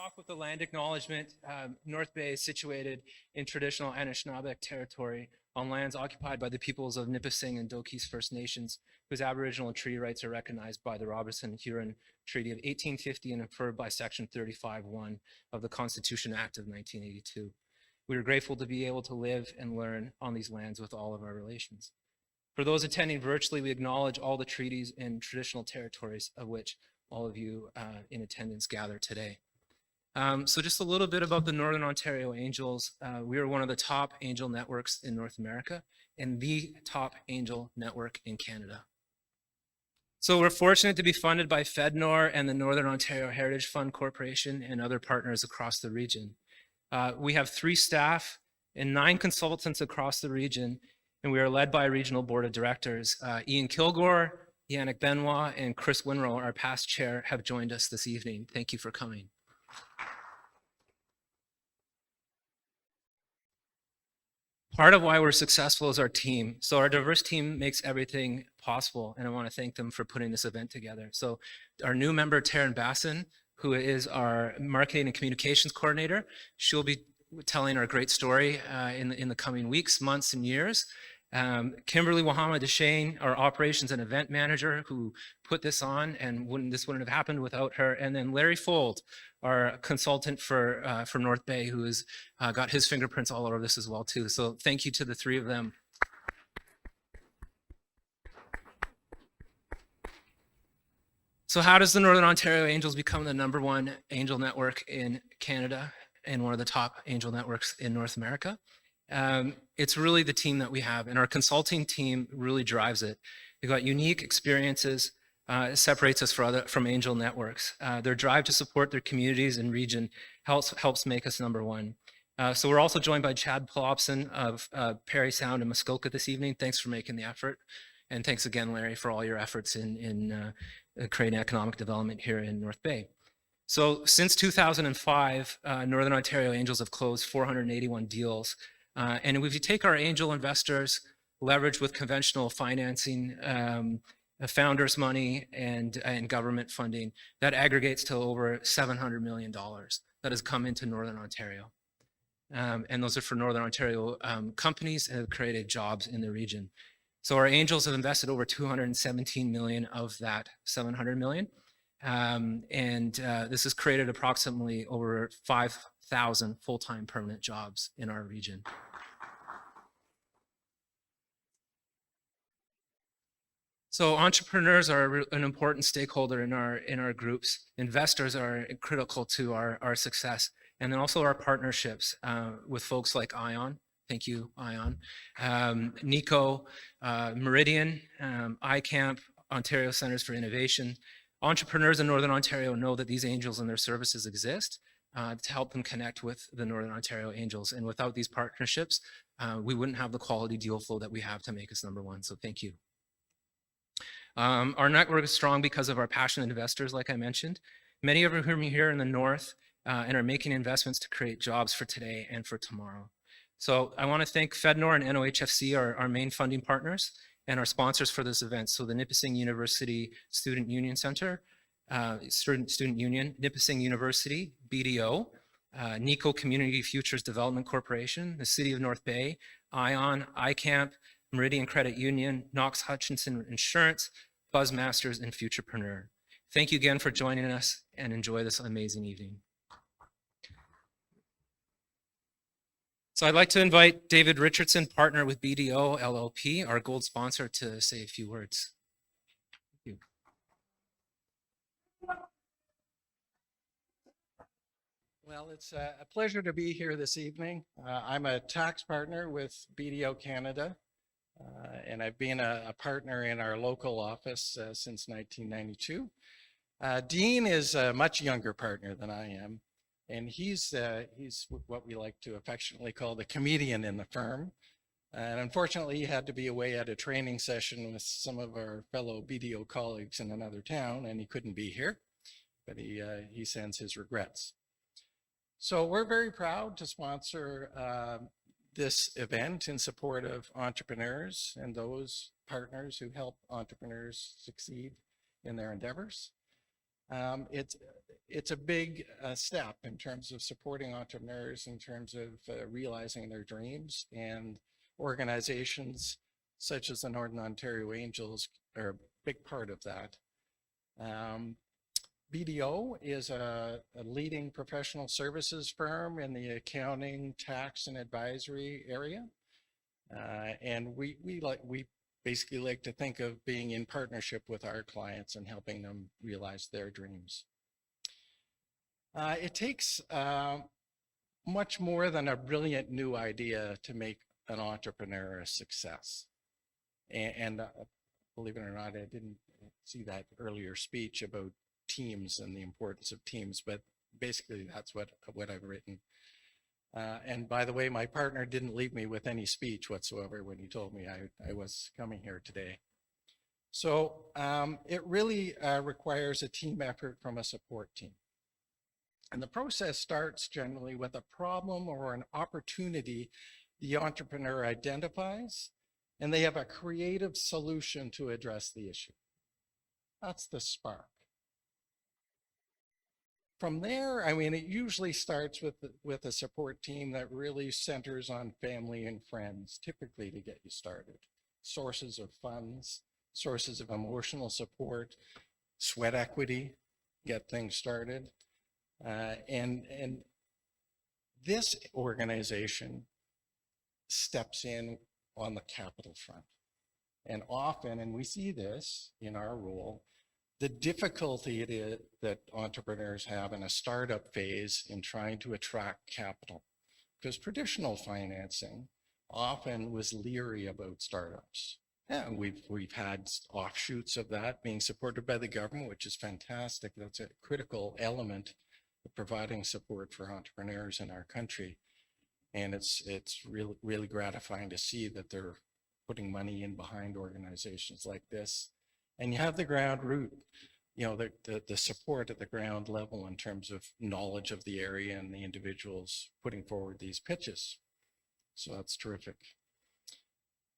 off with the land acknowledgement. North Bay is situated in traditional Anishinaabe territory on lands occupied by the peoples of Nipissing and Dokis First Nations, whose Aboriginal and treaty rights are recognized by the Robertson-Huron Treaty of 1850 and inferred by Section 35(1) of the Constitution Act of 1982. We are grateful to be able to live and learn on these lands with all of our relations. For those attending virtually, we acknowledge all the treaties and traditional territories of which all of you in attendance gather today. So just a little bit about the Northern Ontario Angels. We are one of the top angel networks in North America and the top angel network in Canada. So we're fortunate to be funded by FedNor and the Northern Ontario Heritage Fund Corporation and other partners across the region. We have 3 staff and 9 consultants across the region, and we are led by a regional board of directors. Ian Kilgore, Yannick Benoit, and Chris Winrow, our past chair, have joined us this evening. Thank you for coming. Part of why we're successful is our team. So our diverse team makes everything possible, and I want to thank them for putting this event together. So our new member, Taryn Basson, who is our marketing and communications coordinator, she'll be telling our great story in the coming weeks, months, and years. Kimberly Wahama Deshane, our operations and event manager, who put this on, and this wouldn't have happened without her. And then Larry Fold, our consultant for North Bay, who has got his fingerprints all over this as well too. So thank you to the 3 of them. So how does the Northern Ontario Angels become the #1 angel network in Canada and one of the top angel networks in North America? It's really the team that we have, and our consulting team really drives it. They've got unique experiences. It separates us from angel networks. Their drive to support their communities and region helps make us #1. So we're also joined by Chad Plopson of Parry Sound and Muskoka this evening. Thanks for making the effort. And thanks again, Larry, for all your efforts in creating economic development here in North Bay. So since 2005, Northern Ontario Angels have closed 481 deals. And if you take our angel investors, leverage with conventional financing, founders' money, and government funding, that aggregates to over $700 million that has come into Northern Ontario. And those are for Northern Ontario companies and have created jobs in the region. So our angels have invested over 217 million of that 700 million. This has created approximately over 5,000 full-time permanent jobs in our region. So entrepreneurs are an important stakeholder in our groups. Investors are critical to our success, and then also our partnerships with folks like ION. Thank you, ION. NICO, Meridian, ICAMP, Ontario Centres for Innovation. Entrepreneurs in Northern Ontario know that these angels and their services exist to help them connect with the Northern Ontario Angels. And without these partnerships, we wouldn't have the quality deal flow that we have to make us #1. So thank you. Our network is strong because of our passionate investors, like I mentioned. Many of whom are here in the North and are making investments to create jobs for today and for tomorrow. So I want to thank FedNor and NOHFC, our main funding partners, and our sponsors for this event. So the Nipissing University Student Union Center, Student Union, Nipissing University, BDO, NICO Community Futures Development Corporation, the City of North Bay, ION, ICAMP, Meridian Credit Union, Knox Hutchinson Insurance, Buzzmasters, and Futurepreneur. Thank you again for joining us, and enjoy this amazing evening. So I'd like to invite David Richardson, partner with BDO LLP, our gold sponsor, to say a few words. Thank you. Well, it's a pleasure to be here this evening. I'm a tax partner with BDO Canada, and I've been a partner in our local office since 1992. Dean is a much younger partner than I am, and he's what we like to affectionately call the comedian in the firm. And unfortunately, he had to be away at a training session with some of our fellow BDO colleagues in another town, and he couldn't be here, but he sends his regrets. So we're very proud to sponsor this event in support of entrepreneurs and those partners who help entrepreneurs succeed in their endeavors. It's a big step in terms of supporting entrepreneurs, in terms of realizing their dreams, and organizations such as the Northern Ontario Angels are a big part of that. BDO is a leading professional services firm in the accounting, tax, and advisory area. And we basically like to think of being in partnership with our clients and helping them realize their dreams. It takes much more than a brilliant new idea to make an entrepreneur a success. And believe it or not, I didn't see that earlier speech about teams and the importance of teams, but basically that's what I've written. And by the way, my partner didn't leave me with any speech whatsoever when he told me I was coming here today. So it really requires a team effort from a support team. And the process starts generally with a problem or an opportunity the entrepreneur identifies, and they have a creative solution to address the issue. That's the spark. From there, I mean, it usually starts with a support team that really centers on family and friends, typically to get you started. Sources of funds, sources of emotional support, sweat equity, get things started. And this organization steps in on the capital front. And often, and we see this in our role, the difficulty it is that entrepreneurs have in a startup phase in trying to attract capital, because traditional financing often was leery about startups. Yeah, we've had offshoots of that being supported by the government, which is fantastic. That's a critical element of providing support for entrepreneurs in our country. And it's really, really gratifying to see that they're putting money in behind organizations like this. And you have the ground root, you know, the support at the ground level in terms of knowledge of the area and the individuals putting forward these pitches. So that's terrific.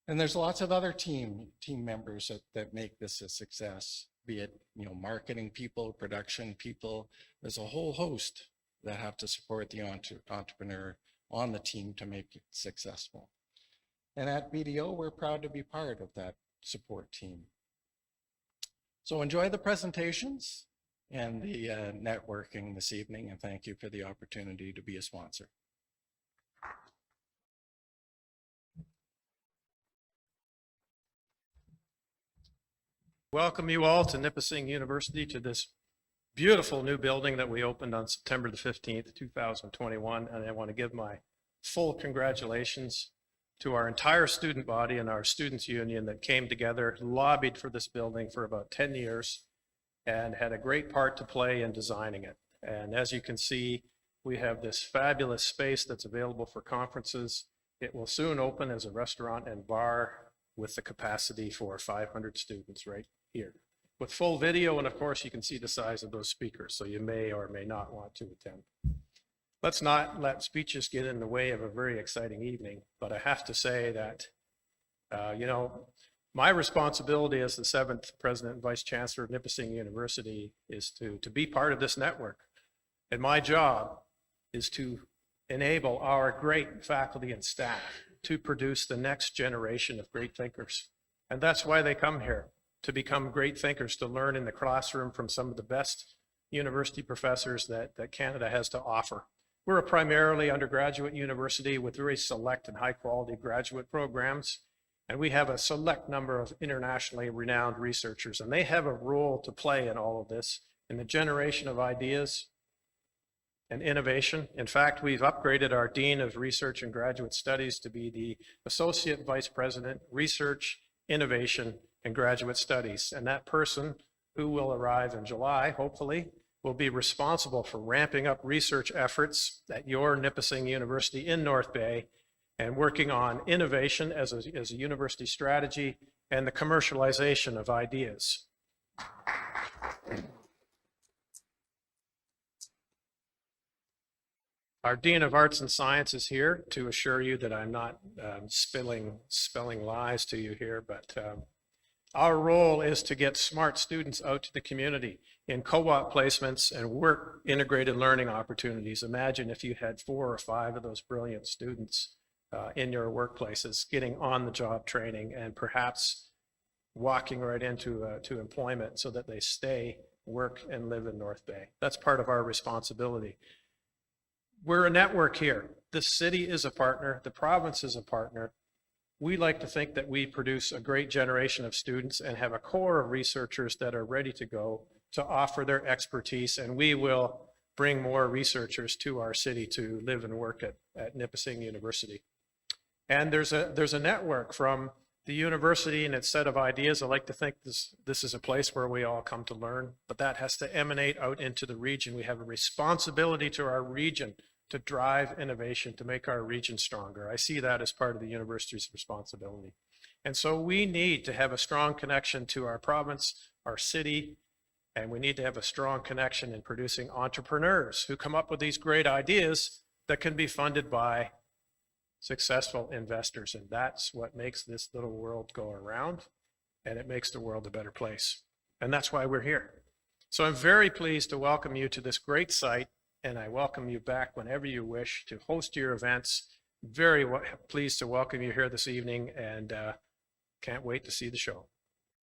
And there's lots of other team members that make this a success, be it, you know, marketing people, production people. There's a whole host that have to support the entrepreneur on the team to make it successful. And at BDO, we're proud to be part of that support team. So enjoy the presentations and the networking this evening, and thank you for the opportunity to be a sponsor. Welcome you all to Nipissing University, to this beautiful new building that we opened on September the 15th, 2021. And I want to give my full congratulations to our entire student body and our students union that came together, lobbied for this building for about 10 years and had a great part to play in designing it. And as you can see, we have this fabulous space that's available for conferences. It will soon open as a restaurant and bar with the capacity for 500 students right here, with full video. And of course, you can see the size of those speakers, so you may or may not want to attend. Let's not let speeches get in the way of a very exciting evening, but I have to say that, you know, my responsibility as the 7th President and Vice Chancellor of Nipissing University is to be part of this network. And my job is to enable our great faculty and staff to produce the next generation of great thinkers. And that's why they come here, to become great thinkers, to learn in the classroom from some of the best university professors that Canada has to offer. We're a primarily undergraduate university with very select and high quality graduate programs. And we have a select number of internationally renowned researchers, and they have a role to play in all of this, in the generation of ideas and innovation. In fact, we've upgraded our Dean of Research and Graduate Studies to be the Associate Vice President, Research, Innovation, and Graduate Studies. And that person, who will arrive in July, hopefully, will be responsible for ramping up research efforts at your Nipissing University in North Bay and working on innovation as a university strategy and the commercialization of ideas. Our Dean of Arts and Science is here to assure you that I'm not spelling lies to you here, but our role is to get smart students out to the community. in co-op placements and work integrated learning opportunities. Imagine if you had 4 or 5 of those brilliant students in your workplaces getting on-the-job training and perhaps walking right into to employment so that they stay, work, and live in North Bay. That's part of our responsibility. We're a network here. The city is a partner. The province is a partner. We like to think that we produce a great generation of students and have a core of researchers that are ready to go to offer their expertise, and we will bring more researchers to our city to live and work at Nipissing University. And there's a network from the university and its set of ideas. I like to think this is a place where we all come to learn, but that has to emanate out into the region. We have a responsibility to our region to drive innovation, to make our region stronger. I see that as part of the university's responsibility. And so we need to have a strong connection to our province, our city, and we need to have a strong connection in producing entrepreneurs who come up with these great ideas that can be funded by successful investors. And that's what makes this little world go around, and it makes the world a better place. And that's why we're here. So I'm very pleased to welcome you to this great site, and I welcome you back whenever you wish to host your events. Very pleased to welcome you here this evening, and can't wait to see the show.